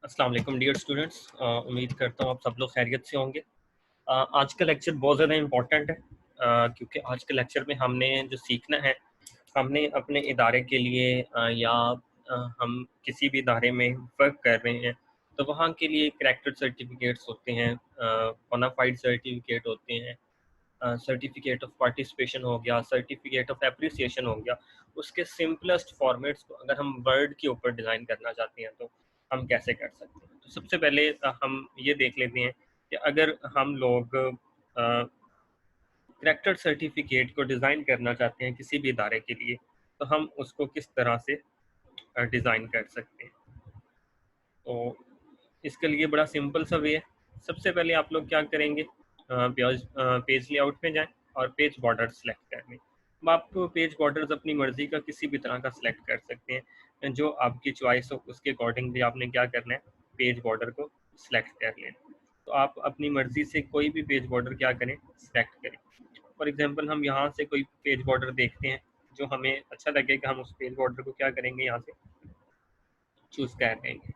अस्सलाम वालेकुम dear students. उम्मीद करता हूँ आप सब लोग खैरियत से होंगे। आज का लेक्चर बहुत ज़्यादा इम्पोर्टेंट है क्योंकि आज के लेक्चर में हमने जो सीखना है, हमने अपने इदारे के लिए हम किसी भी इदारे में वर्क कर रहे हैं तो वहाँ के लिए करैक्टर सर्टिफिकेट्स होते हैं, बोनाफाइड सर्टिफिकेट होते हैं, सर्टिफिकेट ऑफ पार्टिसिपेशन हो गया, सर्टिफिकेट ऑफ एप्रिसिएशन हो गया। उसके सिंपलेस्ट फॉर्मेट्स को अगर हम वर्ड के ऊपर डिज़ाइन करना चाहते हैं तो हम कैसे कर सकते हैं। तो सबसे पहले हम ये देख लेते हैं कि अगर हम लोग करैक्टर सर्टिफिकेट को डिज़ाइन करना चाहते हैं किसी भी इदारे के लिए तो हम उसको किस तरह से डिज़ाइन कर सकते हैं। तो इसके लिए बड़ा सिंपल सा वे है। सबसे पहले आप लोग क्या करेंगे, पेज लेआउट में जाएं और पेज बॉर्डर सेलेक्ट कर लें। अब आप पेज बॉर्डर्स अपनी मर्जी का किसी भी तरह का सिलेक्ट कर सकते हैं, जो आपकी चॉइस हो उसके अकॉर्डिंग भी आपने क्या करना है, पेज बॉर्डर को सिलेक्ट कर लें। तो आप अपनी मर्जी से कोई भी पेज बॉर्डर क्या करें, सिलेक्ट करें। फॉर एग्जांपल हम यहाँ से कोई पेज बॉर्डर देखते हैं जो हमें अच्छा लगेगा, हम उस पेज बॉर्डर को क्या करेंगे, यहाँ से चूज़ कर देंगे।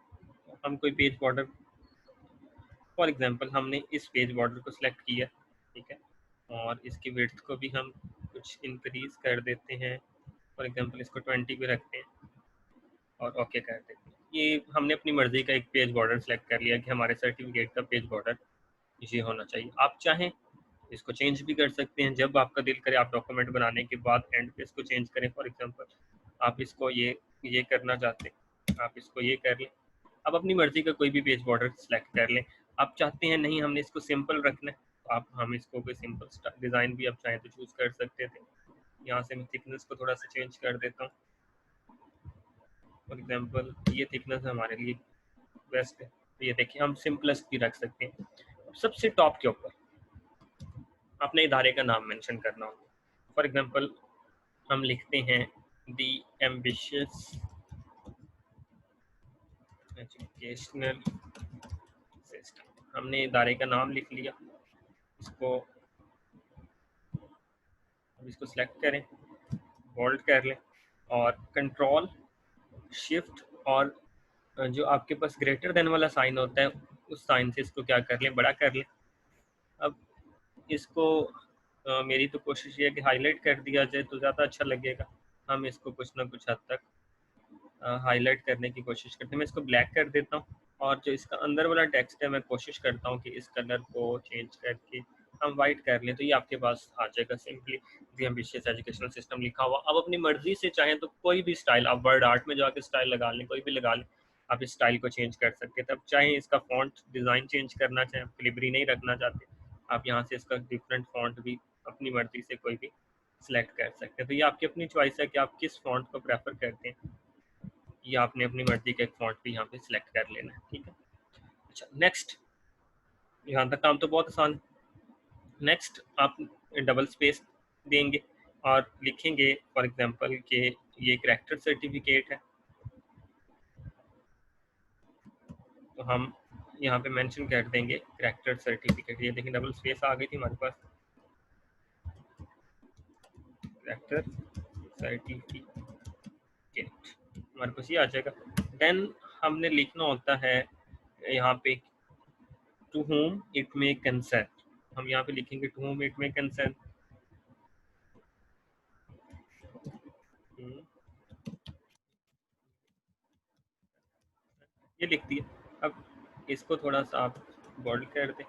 हम कोई पेज बॉर्डर, फॉर एग्जांपल हमने इस पेज बॉर्डर को सिलेक्ट किया, ठीक है, और इसकी विड्थ को भी हम कुछ इंक्रीज कर देते हैं। फॉर एग्जांपल इसको 20 पे रखते हैं और ओके कर देते हैं। ये हमने अपनी मर्जी का एक पेज बॉर्डर सेलेक्ट कर लिया कि हमारे सर्टिफिकेट का पेज बॉर्डर ये होना चाहिए। आप चाहें इसको चेंज भी कर सकते हैं, जब आपका दिल करे आप डॉक्यूमेंट बनाने के बाद एंड पे इसको चेंज करें। फॉर एग्जांपल आप इसको ये करना चाहते हैं, आप इसको ये कर लें। आप अपनी मर्जी का कोई भी पेज बॉर्डर सेलेक्ट कर लें। आप चाहते हैं नहीं हमने इसको सिंपल रखना है तो हम इसको कोई सिंपल डिज़ाइन भी आप चाहें तो चूज़ कर सकते थे। यहाँ से मैं थिकनेस को थोड़ा सा चेंज कर देता हूँ। फॉर एग्जांपल ये थिकनेस हमारे लिए बेस्ट है, तो ये देखिए हम सिंपलेस्ट भी रख सकते हैं। सबसे टॉप के ऊपर अपने इदारे का नाम मेंशन करना होगा। फॉर एग्जांपल हम लिखते हैं दी एम्बिशियस एजुकेशनल सिस्टम। हमने इदारे का नाम लिख लिया। इसको सेलेक्ट करें, बोल्ड कर लें और कंट्रोल शिफ्ट और जो आपके पास ग्रेटर देन वाला साइन होता है उस साइन से इसको क्या कर लें, बड़ा कर लें। अब इसको मेरी तो कोशिश ये है कि हाईलाइट कर दिया जाए तो ज़्यादा अच्छा लगेगा। हम इसको कुछ ना कुछ हद तक हाईलाइट करने की कोशिश करते हैं। मैं इसको ब्लैक कर देता हूँ और जो इसका अंदर वाला टेक्स्ट है मैं कोशिश करता हूँ कि इस कलर को चेंज करके हम वाइट कर लें, तो ये आपके पास आ जाएगा सिंपली दी एम्बिशियस एजुकेशनल सिस्टम लिखा हुआ। अब अपनी मर्जी से चाहें तो कोई भी स्टाइल आप वर्ड आर्ट में जाके स्टाइल लगा लें, कोई भी लगा लें, आप इस स्टाइल को चेंज कर सकते हैं। तब चाहें इसका फॉन्ट डिज़ाइन चेंज करना चाहें, क्लिबरी नहीं रखना चाहते, आप यहाँ से इसका डिफरेंट फॉन्ट भी अपनी मर्जी से कोई भी सिलेक्ट कर सकते हैं। तो ये आपकी अपनी चॉइस है कि आप किस फॉन्ट को प्रेफर करते हैं। ये आपने अपनी मर्जी का एक फॉन्ट भी यहाँ पे सिलेक्ट कर लेना है, ठीक है। अच्छा, नेक्स्ट, यहाँ तक काम तो बहुत आसान है। नेक्स्ट आप डबल स्पेस देंगे और लिखेंगे फॉर एग्जांपल कि ये करैक्टर सर्टिफिकेट है, तो हम यहाँ पे मेंशन कर देंगे करैक्टर सर्टिफिकेट। ये देखिए डबल स्पेस आ गई थी हमारे पास, करैक्टर सर्टिफिकेट हमारे पास ये आ जाएगा। देन हमने लिखना होता है यहाँ पे to whom it may concern। हम यहाँ पे लिखेंगे to whom it may concern। ये लिख दिया। अब इसको थोड़ा सा आप बोल्ड कर दें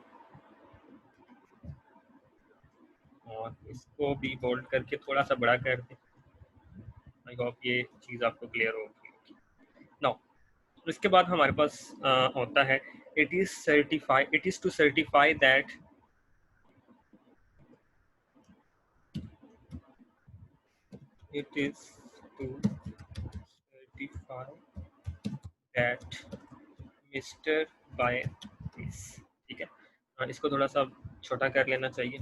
और इसको भी बोल्ड करके थोड़ा सा बड़ा कर दें। आई होप ये चीज़ आपको क्लियर होगी। नाउ इसके बाद हमारे पास होता है it is to certify that it is to certify that Mr. by this, ठीक है। इसको थोड़ा सा छोटा कर लेना चाहिए।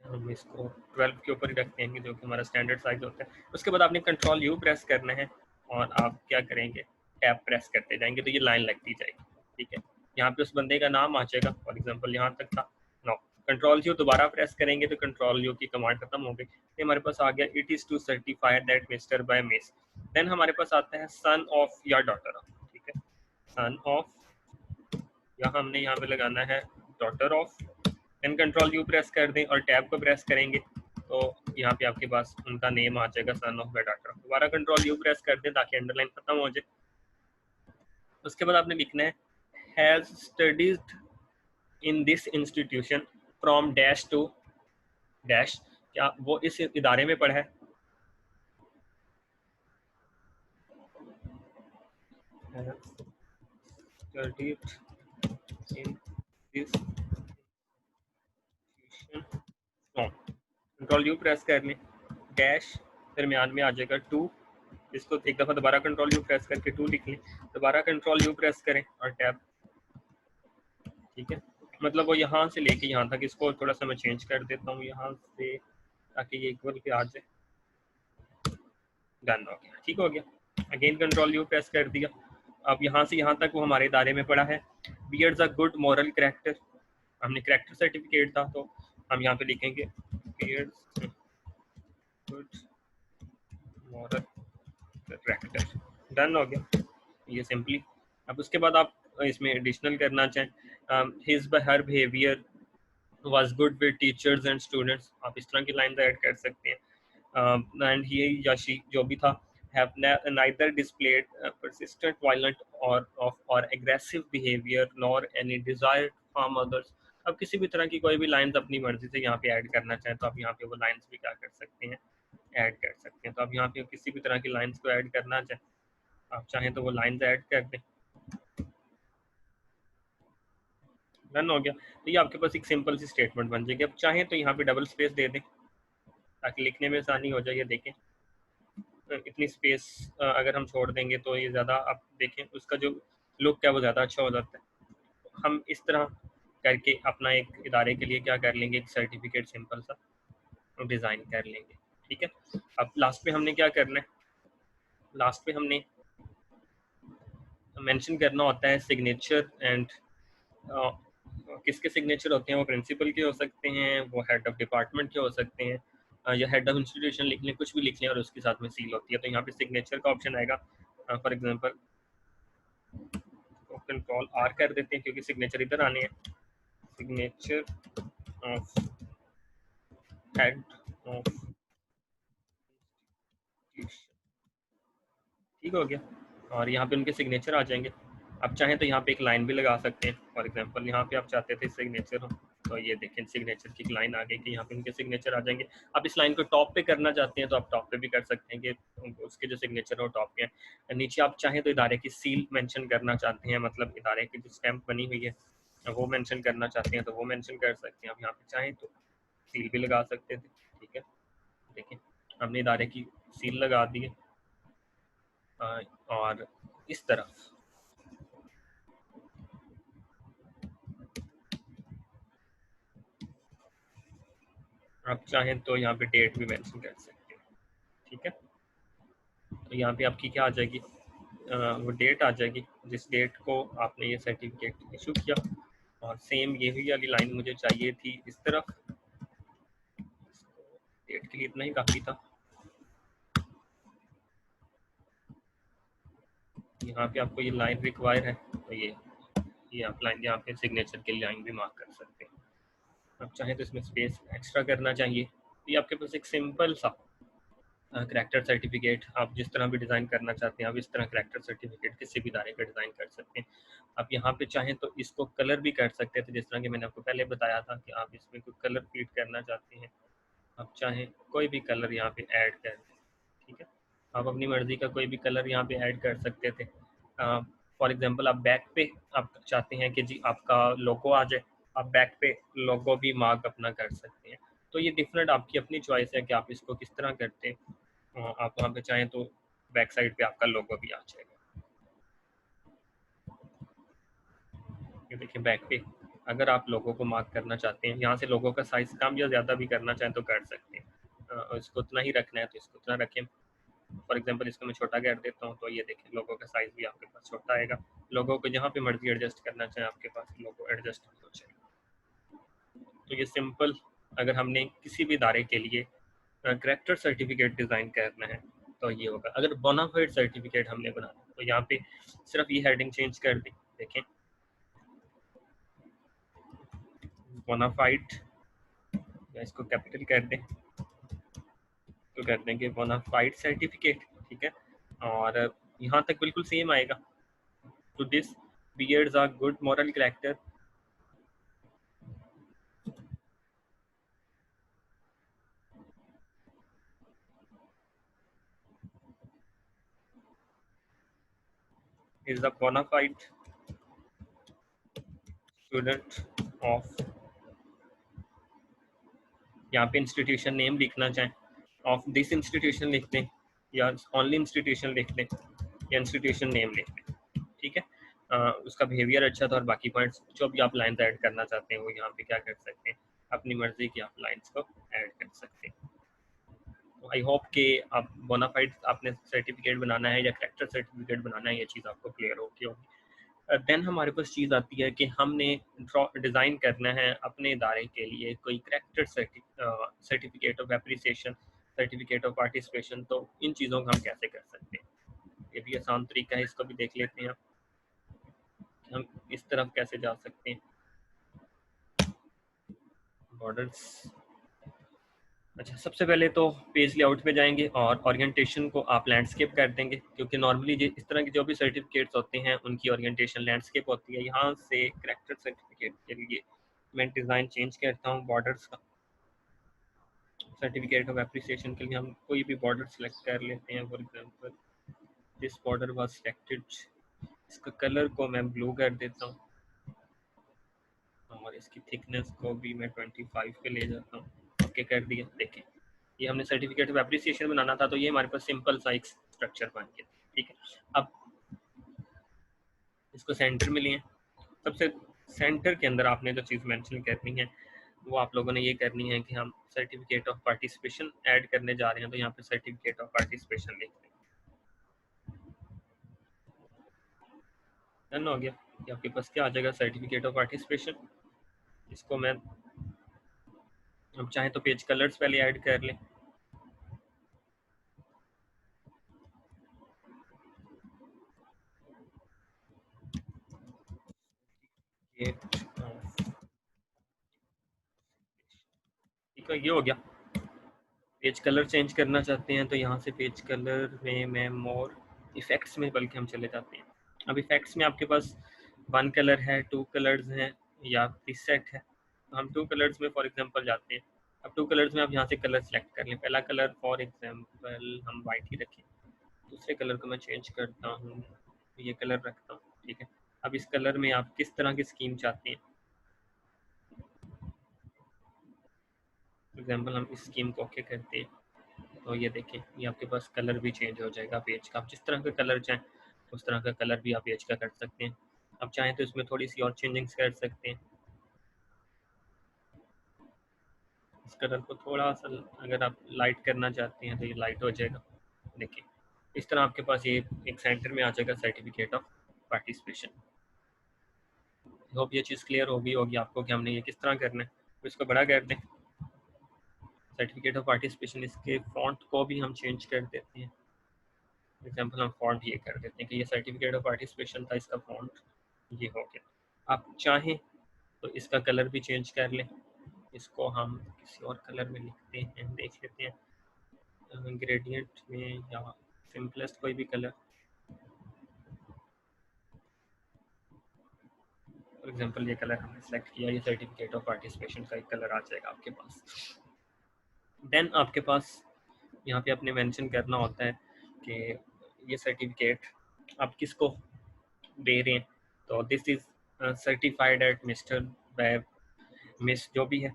हम इसको 12 के ऊपर ही रखते हैं जो कि हमारा स्टैंडर्ड साइज होता है। उसके बाद आपने कंट्रोल यू प्रेस करना है और आप क्या करेंगे, टैब प्रेस करते जाएंगे तो ये लाइन लगती जाएगी, ठीक है। यहाँ पे उस बंदे का नाम आ जाएगा, फॉर एग्जांपल यहाँ तक था। नो, कंट्रोल यू दोबारा प्रेस करेंगे तो कंट्रोल यू की कमांड खत्म हो गई। ये हमारे पास आ गया it is to certify that mister by miss. Then हमारे पास आता है सन ऑफ या डॉटर ऑफ, ठीक है, सन ऑफ, या हमने यहाँ पे लगाना है daughter of. Then control U press कर दें और टैब को प्रेस करेंगे तो यहाँ पे आपके पास उनका नेम आ जाएगा, सन ऑफ या डॉटर ऑफ। दोबारा कंट्रोल यू प्रेस कर दें ताकि अंडरलाइन खत्म हो जाए। उसके बाद आपने लिखना है has studies in this institution from dash to dash, क्या वो इस इदारे में पढ़ा है, studied in this institution from, control U press कर लें, डैश दरमियान में आ जाएगा टू, इसको एक दफ़ा दोबारा कंट्रोल यू प्रेस करके टू लिख लें, दोबारा कंट्रोल यू प्रेस करें और टैब, ठीक है। मतलब वो यहाँ से लेके यहाँ तक, इसको थोड़ा सा मैं चेंज कर देता हूँ यहाँ से ताकि ये इक्वल पे आ जाए। डन हो गया, ठीक हो गया। अगेन कंट्रोल यू प्रेस कर दिया। अब यहाँ से यहाँ तक वो हमारे इदारे में पड़ा है। Beards a good moral character, हमने कैरेक्टर सर्टिफिकेट था तो हम यहाँ पे लिखेंगे beards good moral character. Done हो गया ये सिंपली। अब उसके बाद आप इसमें एडिशनल करना चाहें, his her behaviour was good with teachers and students, आप इस तरह की लाइन ऐड कर सकते हैं। एंड ही या शी जो भी था have neither displayed persistent violent or aggressive behavior nor any desire to harm others। अब किसी भी तरह की कोई भी लाइंस अपनी मर्जी से यहाँ पे ऐड करना चाहें तो आप यहाँ पे वो लाइंस भी क्या कर सकते हैं, ऐड कर सकते हैं। तो आप यहाँ पे किसी भी तरह की लाइंस को ऐड करना चाहें, आप चाहें तो वो लाइंस ऐड कर दें। डन हो गया। तो ये आपके पास एक सिंपल सी स्टेटमेंट बन जाएगी। अब चाहें तो यहाँ पे डबल स्पेस दे दें ताकि लिखने में आसानी हो जाए। ये देखें इतनी स्पेस अगर हम छोड़ देंगे तो ये ज़्यादा, आप देखें उसका जो लुक है वो ज़्यादा अच्छा हो जाता है। हम इस तरह करके अपना एक इदारे के लिए क्या कर लेंगे, एक सर्टिफिकेट सिंपल सा डिज़ाइन कर लेंगे, ठीक है। अब लास्ट पे हमने क्या करना है, लास्ट पे हमने मेंशन करना होता है सिग्नेचर एंड किसके सिग्नेचर होते हैं, वो प्रिंसिपल के हो सकते हैं, वो हेड ऑफ डिपार्टमेंट के हो सकते हैं, या हेड ऑफ इंस्टीट्यूशन लिख लें, कुछ भी लिख लें और उसके साथ में सील होती है। तो यहाँ पे सिग्नेचर का ऑप्शन आएगा। फॉर एग्जांपल कंट्रोल आर कर देते हैं क्योंकि सिग्नेचर इधर आने हैं। Signature of head of institution, ठीक हो गया। और यहाँ पे उनके सिग्नेचर आ जाएंगे। आप चाहें तो यहाँ पे एक लाइन भी लगा सकते हैं। फॉर एग्जांपल यहाँ पे आप चाहते थे सिग्नेचर हो तो ये देखें सिग्नेचर की एक लाइन आ गई कि यहाँ पे उनके सिग्नेचर आ जाएंगे। आप इस लाइन को टॉप पे करना चाहते हैं तो आप टॉप पे भी कर सकते हैं कि उसके जो सिग्नेचर हो टॉप पे हैं। नीचे आप चाहें तो इदारे की सील मेंशन करना चाहते हैं, मतलब इदारे की जो स्टैंप बनी हुई है वो मेंशन करना चाहते हैं तो वो मेंशन कर सकते हैं। आप यहाँ पे चाहें तो सील भी लगा सकते थे, ठीक है। देखें हमने इदारे की सील लगा दी है। और इस तरफ आप चाहें तो यहाँ पे डेट भी मेंशन कर सकते हैं, ठीक है। तो यहाँ पे आपकी क्या आ जाएगी, वो डेट आ जाएगी जिस डेट को आपने ये सर्टिफिकेट इशू किया। और सेम यही वाली लाइन मुझे चाहिए थी इस तरफ, डेट के लिए इतना ही काफ़ी था। यहाँ पे आपको ये लाइन रिक्वायर है तो ये आप लाइन यहाँ पे सिग्नेचर के लाइन भी मार्क कर सकते हैं। आप चाहें तो इसमें स्पेस एक्स्ट्रा करना चाहिए। ये आपके पास एक सिंपल सा करैक्टर सर्टिफिकेट, आप जिस तरह भी डिज़ाइन करना चाहते हैं आप इस तरह करैक्टर सर्टिफिकेट किसी भी इदारे का डिज़ाइन कर सकते हैं। आप यहाँ पे चाहें तो इसको कलर भी कर सकते थे, जिस तरह कि मैंने आपको पहले बताया था कि आप इसमें कोई कलर फीड करना चाहते हैं, आप चाहें कोई भी कलर यहाँ पे ऐड कर दें, ठीक है। आप अपनी मर्ज़ी का कोई भी कलर यहाँ पे ऐड कर सकते थे। फॉर एग्जांपल आप बैक पे आप चाहते हैं कि जी आपका लोगो आ जाए, आप बैक पे लोगो भी मार्क अपना कर सकते हैं। तो ये डिफरेंट आपकी अपनी चॉइस है कि आप इसको किस तरह करते हैं। आप वहाँ पे चाहें तो बैक साइड पे आपका लोगो भी आ जाएगा। ये देखिए बैक पे अगर आप लोगों को मार्क करना चाहते हैं, यहाँ से लोगों का साइज कम या ज़्यादा भी करना चाहें तो कर सकते हैं। इसको उतना ही रखना है तो इसको उतना रखें। फॉर एग्जांपल इसको मैं छोटा कर देता हूँ तो ये देखें लोगों का साइज भी आपके पास छोटा आएगा। लोगों को जहाँ पे मर्जी एडजस्ट करना चाहें आपके पास लोगो एडजस्ट हो जाएगा। तो ये सिंपल, अगर हमने किसी भी इदारे के लिए करैक्टर सर्टिफिकेट डिज़ाइन करना है तो ये होगा। अगर बोनाफाइड सर्टिफिकेट हमने बनाना तो यहाँ पे सिर्फ ये हेडिंग चेंज कर दें, देखें बोनाफाइड, या इसको कैपिटल कर दें तो कर देंगे बोनाफाइड सर्टिफिकेट, ठीक है। और यहाँ तक बिल्कुल सेम आएगा। To this bears are good moral character, is a bona fide student of, यहाँ पे इंस्टीट्यूशन नेम लिखना चाहें ऑफ दिस इंस्टीट्यूशन लिख दें, या ओनली इंस्टीट्यूशन लिख दें, या इंस्टीट्यूशन नेम लिख दें, ठीक है। उसका बिहेवियर अच्छा था और बाकी पॉइंट्स जो भी आप लाइन्स ऐड करना चाहते हैं वो यहाँ पे क्या कर सकते हैं, अपनी मर्जी की आप लाइन्स को ऐड कर सकते हैं। तो आई होप कि आप बोनाफाइड आपने सर्टिफिकेट बनाना है या करेक्टर सर्टिफिकेट बनाना है, ये चीज़ आपको क्लियर होगी। देन हमारे पास चीज़ आती है कि हमने डिज़ाइन करना है अपने इदारे के लिए कोई character certificate of appreciation, certificate of participation. तो इन चीज़ों को हम कैसे कर सकते हैं, ये भी आसान तरीका है, इसको भी देख लेते हैं हम इस तरफ कैसे जा सकते हैं। बॉर्डर्स, अच्छा सबसे पहले तो पेज लेआउट में जाएंगे और ओरिएंटेशन को आप लैंडस्केप कर देंगे, क्योंकि नॉर्मली इस तरह के जो भी सर्टिफिकेट्स होते हैं उनकी ओरिएंटेशन लैंडस्केप होती है। यहाँ से करेक्टर सर्टिफिकेट के लिए मैं डिज़ाइन चेंज करता हूँ बॉर्डर्स का। सर्टिफिकेट ऑफ एप्रिसिएशन के लिए हम कोई भी बॉर्डर सेलेक्ट कर लेते हैं। For example this border was selected, इसका कलर को मैं ब्लू कर देता हूँ और इसकी थिकनेस को भी मैं 25 पे ले जाता हूँ। ओके कर दिया। देखें ये हमने सर्टिफिकेट ऑफ एप्रिसिएशन बनाना था, तो ये हमारे पास सिंपल सा एक स्ट्रक्चर बन गया, ठीक है। अब इसको सेंटर में लिए, सबसे सेंटर के अंदर आपने जो चीज़ मेंशन करनी है वो आप लोगों ने ये करनी है कि हम सर्टिफिकेट ऑफ पार्टिसिपेशन ऐड करने जा रहे हैं, तो यहाँ पे सर्टिफिकेट ऑफ पार्टिसिपेशन लिख दें। डन हो गया कि आपके पास क्या आ जाएगा, सर्टिफिकेट ऑफ पार्टिसिपेशन। इसको मैं अब चाहे तो पेज कलर्स पहले ऐड कर लें, ठीक है। ये हो गया। पेज कलर चेंज करना चाहते हैं तो यहाँ से पेज कलर में मैं मोर इफेक्ट्स में बल्कि हम चले जाते हैं। अब इफेक्ट्स में आपके पास 1 कलर है, 2 कलर्स हैं या सेट है, तो हम 2 कलर्स में फॉर एग्जांपल जाते हैं। अब 2 कलर्स में आप यहाँ से कलर सेलेक्ट कर लें। पहला कलर फॉर एग्जांपल हम वाइट ही रखें, दूसरे कलर को मैं चेंज करता हूँ, ये कलर रखता हूँ, ठीक है। अब इस कलर में आप किस तरह की स्कीम चाहते हैं, फॉर एग्जांपल हम इस स्कीम को ओके करते हैं, तो ये देखें ये आपके पास कलर भी चेंज हो जाएगा पेज का। आप जिस तरह का कलर चाहें उस तरह का कलर भी आप पेज का कर सकते हैं। आप चाहें तो इसमें थोड़ी सी और चेंजिंग्स कर सकते हैं। इस कलर को थोड़ा सा अगर आप लाइट करना चाहते हैं तो ये लाइट हो जाएगा। देखिए इस तरह आपके पास ये एक सेंटर में आ जाएगा सर्टिफिकेट ऑफ पार्टिसिपेशन। होप ये चीज़ क्लियर होगी आपको कि हमने ये किस तरह करना है। तो इसको बड़ा कर दें, सर्टिफिकेट ऑफ पार्टिसिपेशन, इसके फॉन्ट को भी हम चेंज कर देते हैं। एग्जाम्पल हम फॉन्ट ये कर देते हैं कि ये सर्टिफिकेट ऑफ पार्टिसिपेशन था, इसका फॉन्ट ये हो गया। आप चाहें तो इसका कलर भी चेंज कर लें, इसको हम किसी और कलर में लिखते हैं, देख लेते हैं ग्रेडियंट में या सिंपलेस्ट कोई भी कलर। फॉर एग्जांपल ये कलर हमने सेलेक्ट किया, ये सर्टिफिकेट ऑफ पार्टिसिपेशन का एक कलर आ जाएगा आपके पास। देन आपके पास यहाँ पे आपने मेंशन करना होता है कि ये सर्टिफिकेट आप किसको दे रहे हैं। तो this is certified at mister web miss जो भी है।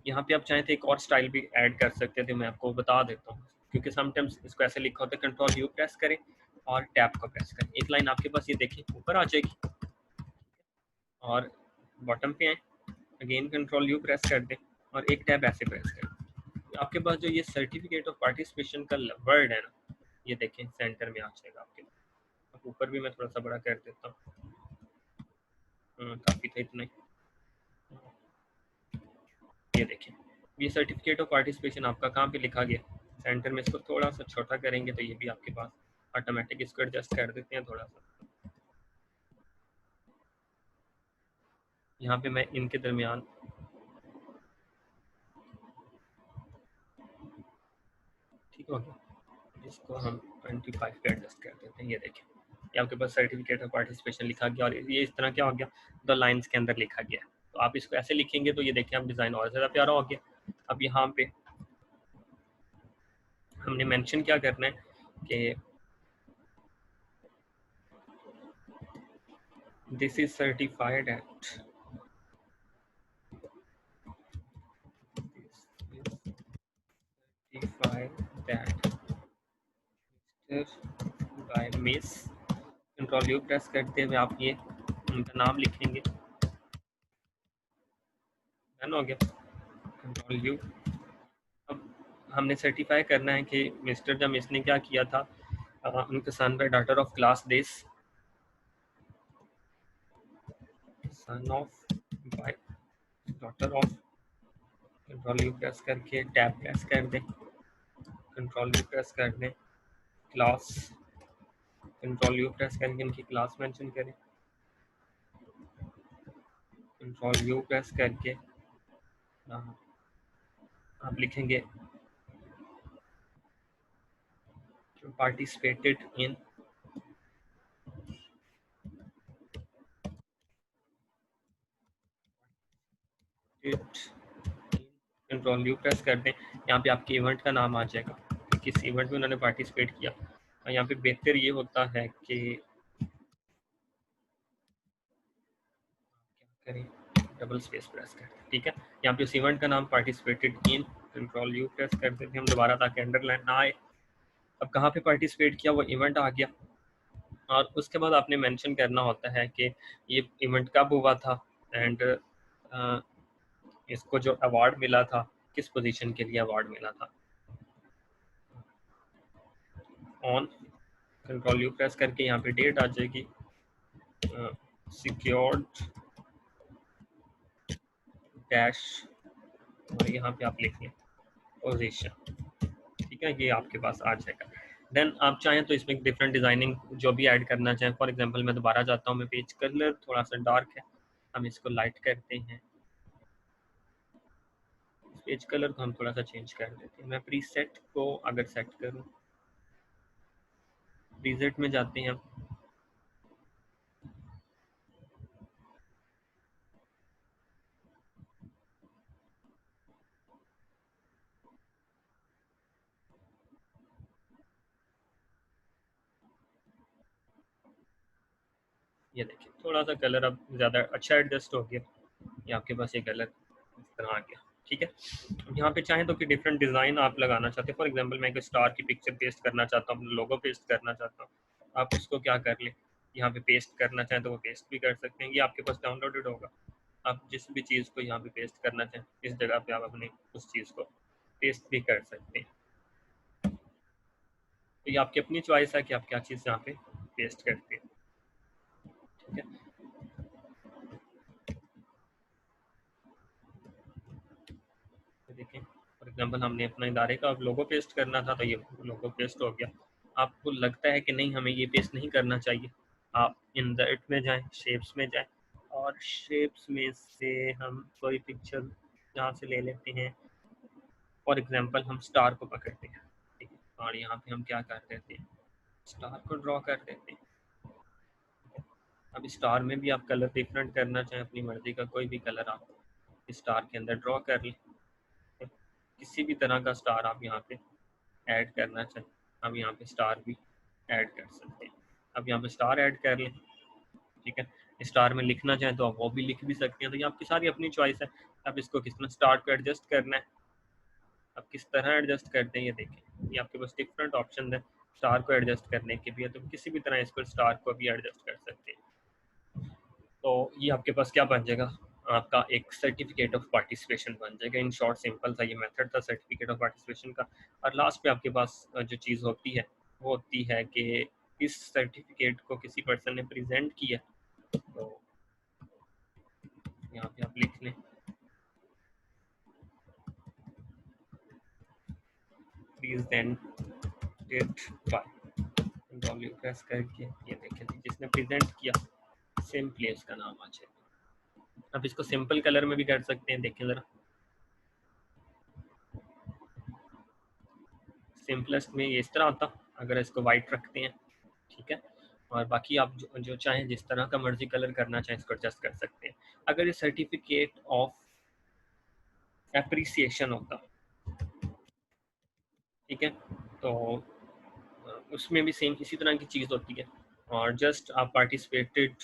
यहाँ पे आप चाहें तो एक और स्टाइल भी ऐड कर सकते थे, मैं आपको बता देता हूँ, क्योंकि समटाइम्स इसको ऐसे लिखा होता है कंट्रोल यू प्रेस करें और टैप को प्रेस करें, एक लाइन आपके पास ये देखिए ऊपर आ जाएगी और बॉटम पे आए अगेन कंट्रोल यू प्रेस कर दें और एक टैब ऐसे प्रेस कर दें। आपके पास जो ये सर्टिफिकेट ऑफ पार्टिसिपेशन का वर्ड है ना, ये देखें सेंटर में आ जाएगा आपके पास। ऊपर भी मैं थोड़ा सा बड़ा कर देता हूँ, काफ़ी था इतना ही। ये देखें ये सर्टिफिकेट ऑफ पार्टिसिपेशन आपका कहाँ पे लिखा गया, सेंटर में इसको थोड़ा सा छोटा करेंगे तो ये भी आपके पास ऑटोमेटिक इसको एडजस्ट कर देते हैं थोड़ा सा। यहाँ पे मैं इनके दरमियान ठीक हो गया, इसको हम 25 पे एडजस्ट कर देते हैं। ये देखें, ये आपके पास सर्टिफिकेट ऑफ पार्टिसिपेशन लिखा गया और ये इस तरह क्या हो गया, 2 लाइन्स के अंदर लिखा गया। तो आप इसको ऐसे लिखेंगे तो ये देखें आप डिज़ाइन और ज़्यादा प्यारा हो गया। अब यहाँ पे हमने मेंशन क्या करना है कि this is certified at by miss, control U press करते हुए आप ये उनका नाम लिखेंगे, डन हो गया, कंट्रोल यू। अब हमने सर्टिफाई करना है कि मिस्टर या मिस ने क्या किया था, उनके son by daughter of class this, son of by daughter of, control U press करके टैब प्रेस कर दें, कंट्रोल यू प्रेस कर दें, क्लास, कंट्रोल यू प्रेस करके इनकी क्लास मेंशन करें, कंट्रोल यू प्रेस करके आप लिखेंगे participated in, control U press कर दें, यहाँ पे आपके इवेंट का नाम आ जाएगा कि किस इवेंट में उन्होंने पार्टिसिपेट किया। और यहाँ पे बेहतर ये होता है कि क्या करें, डबल स्पेस प्रेस कर दें, ठीक है। यहाँ पे उस इवेंट का नाम participated in, control U press कर देते हैं हम दोबारा ताकि अंडरलाइन ना आए। अब कहाँ पे पार्टिसिपेट किया वो इवेंट आ गया, और उसके बाद आपने मेंशन करना होता है कि ये इवेंट कब हुआ था एंड इसको जो अवार्ड मिला था किस पोजीशन के लिए अवार्ड मिला था। ऑन, कंट्रोल यू प्रेस करके यहाँ पे डेट आ जाएगी, सिक्योर्ड डैश, और यहाँ पे आप लिखें पोजीशन, ठीक है, ये आपके पास आ जाएगा। देन आप चाहें तो इसमें डिफरेंट डिजाइनिंग जो भी ऐड करना चाहें, फॉर एग्जांपल मैं दोबारा जाता हूँ, मैं पेज कलर थोड़ा सा डार्क है, हम इसको लाइट करते हैं, पेज कलर को हम थोड़ा सा चेंज कर देते हैं। मैं प्रीसेट को अगर सेट करूँ, प्रीसेट में जाते हैं, ये देखिए थोड़ा सा कलर अब ज़्यादा अच्छा एडजस्ट हो गया, ये आपके पास ये कलर इस तरह आ गया, ठीक है। यहाँ पे चाहें तो कि डिफरेंट डिज़ाइन आप लगाना चाहते हैं, फॉर एग्जांपल मैं एक स्टार की पिक्चर पेस्ट करना चाहता हूँ, लोगो पेस्ट करना चाहता हूँ, आप उसको क्या कर लें, यहाँ पे पेस्ट करना चाहें तो वो पेस्ट भी कर सकते हैं, ये आपके पास डाउनलोडेड होगा। आप जिस भी चीज़ को यहाँ पे पेस्ट करना चाहें इस जगह पे आप अपने उस चीज़ को पेस्ट भी कर सकते हैं। तो ये आपकी अपनी चॉइस है कि आप क्या चीज़ यहाँ पे पेस्ट करते हैं, ठीक है। देखें फॉर एग्जांपल हमने अपना इदारे का लोगो पेस्ट करना था तो ये लोगो पेस्ट हो गया। आपको लगता है कि नहीं हमें ये पेस्ट नहीं करना चाहिए, आप इनवर्ट में जाएं, शेप्स में जाएं, और शेप्स में से हम कोई पिक्चर यहाँ से ले लेते हैं, फॉर एग्जांपल हम स्टार को पकड़ते हैं, ठीक है, और यहाँ पे हम क्या कर देते हैं, स्टार को ड्रॉ कर देते हैं। अब स्टार में भी आप कलर डिफरेंट करना चाहें, अपनी मर्जी का कोई भी कलर आप स्टार के अंदर ड्रॉ कर लें, किसी भी तरह का स्टार आप यहाँ पे ऐड करना चाहें, हम यहाँ पे स्टार भी ऐड कर सकते हैं। अब यहाँ पे स्टार ऐड कर लें, ठीक है, स्टार में लिखना चाहें तो आप वो भी लिख भी सकते हैं, तो ये आपकी सारी अपनी चॉइस है। आप इसको किस तरह स्टार को एडजस्ट करना है, आप किस तरह एडजस्ट करते हैं, ये देखें ये आपके पास डिफरेंट ऑप्शन है स्टार को एडजस्ट करने के भी है, तो किसी भी तरह इसको स्टार को भी एडजस्ट कर सकते हैं। तो ये आपके पास क्या बन जाएगा, आपका एक सर्टिफिकेट ऑफ पार्टिसिपेशन बन जाएगा। इन शॉर्ट सिंपल सा ये मेथड था सर्टिफिकेट ऑफ पार्टिसिपेशन का। और लास्ट पे आपके पास जो चीज़ होती है वो होती है कि इस सर्टिफिकेट को किसी पर्सन ने प्रेजेंट किया, तो यहाँ पे आप लिख लें, प्रेजेंटेड बाय, डब्ल्यू प्रेस करके ये देखें जिसने प्रेजेंट किया सिंपली इसका नाम आ जाए। अब इसको सिंपल कलर में भी कर सकते हैं, देखें जरा सिंपलेस्ट में ये इस तरह आता अगर इसको वाइट रखते हैं, ठीक है। और बाकी आप जो चाहें जिस तरह का मर्जी कलर करना चाहें इसको एडजस्ट कर सकते हैं। अगर ये सर्टिफिकेट ऑफ एप्रिसिएशन होता, ठीक है, तो उसमें भी सेम इसी तरह की चीज़ होती है। और जस्ट आप पार्टिसिपेटेड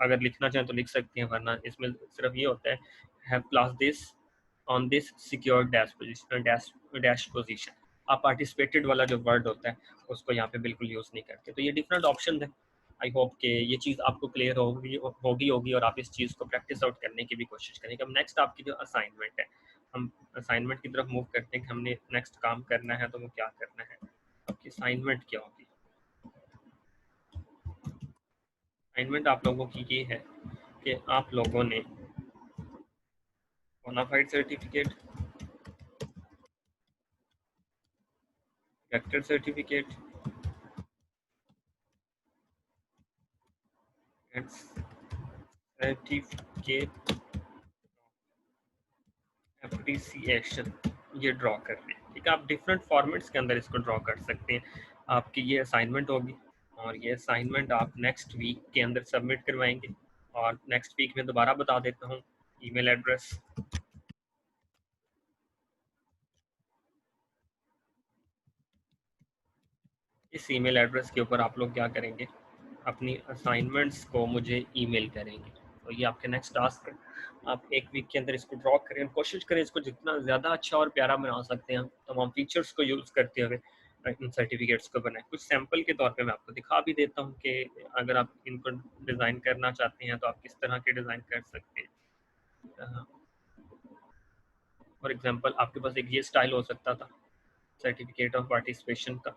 अगर लिखना चाहें तो लिख सकते हैं, वरना इसमें सिर्फ ये होता है have class this on this secure dash position, dash position. आप पार्टिसिपेटेड वाला जो वर्ड होता है उसको यहाँ पे बिल्कुल यूज़ नहीं करते। तो ये डिफरेंट ऑप्शन है। आई होप कि ये चीज़ आपको क्लियर होगी और आप इस चीज़ को प्रैक्टिस आउट करने की भी कोशिश करेंगे। अब नेक्स्ट आपकी जो असाइनमेंट है, हम असाइनमेंट की तरफ मूव करते हैं कि हमने नेक्स्ट काम करना है तो वो क्या करना है। आपकी असाइनमेंट क्या होगी? असाइनमेंट आप लोगों की ये है कि आप लोगों ने bonafide certificate, character certificate and certificate appreciation ये ड्रॉ कर रहे हैं, ठीक है। आप डिफरेंट फॉर्मेट्स के अंदर इसको ड्रॉ कर सकते हैं। आपकी ये असाइनमेंट होगी और ये असाइनमेंट आप नेक्स्ट वीक के अंदर सबमिट करवाएंगे। और नेक्स्ट वीक में दोबारा बता देता हूँ ईमेल एड्रेस। इस ईमेल एड्रेस के ऊपर आप लोग क्या करेंगे, अपनी असाइनमेंट्स को मुझे ईमेल करेंगे। तो ये आपके नेक्स्ट टास्क है। आप एक वीक के अंदर इसको ड्रॉ करें, कोशिश करें इसको जितना ज़्यादा अच्छा और प्यारा बना सकते हैं तमाम फीचर्स को यूज़ करते हुए इन सर्टिफिकेट्स को बनाएं। कुछ सैम्पल के तौर पे मैं आपको दिखा भी देता हूँ कि अगर आप इनको डिज़ाइन करना चाहते हैं तो आप किस तरह के डिज़ाइन कर सकते हैं। फॉर एग्जांपल आपके पास एक ये स्टाइल हो सकता था सर्टिफिकेट ऑफ पार्टिसिपेशन का,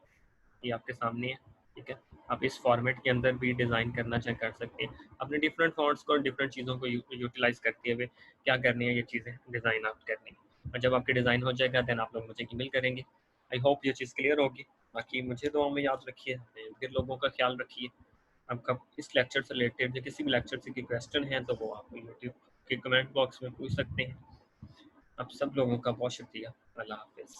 ये आपके सामने है, ठीक है। आप इस फॉर्मेट के अंदर भी डिज़ाइन करना चाहे कर सकते हैं। अपने डिफरेंट फॉन्ट्स को डिफरेंट चीज़ों को यूटिलाइज करते हुए क्या करनी है, ये चीज़ें डिज़ाइन आप करनी है। और जब आपके डिज़ाइन हो जाएगा देन आप लोग मुझे ईमेल करेंगे। आई होप ये चीज़ क्लियर होगी। बाकी मुझे दुआ में याद रखिए, फिर लोगों का ख्याल रखिए। आपका इस लेक्चर से रिलेटेड या किसी भी लेक्चर से कोई क्वेश्चन है तो वो आप यूट्यूब के कमेंट बॉक्स में पूछ सकते हैं। आप सब लोगों का बहुत शुक्रिया। अल्लाह हाफिज़।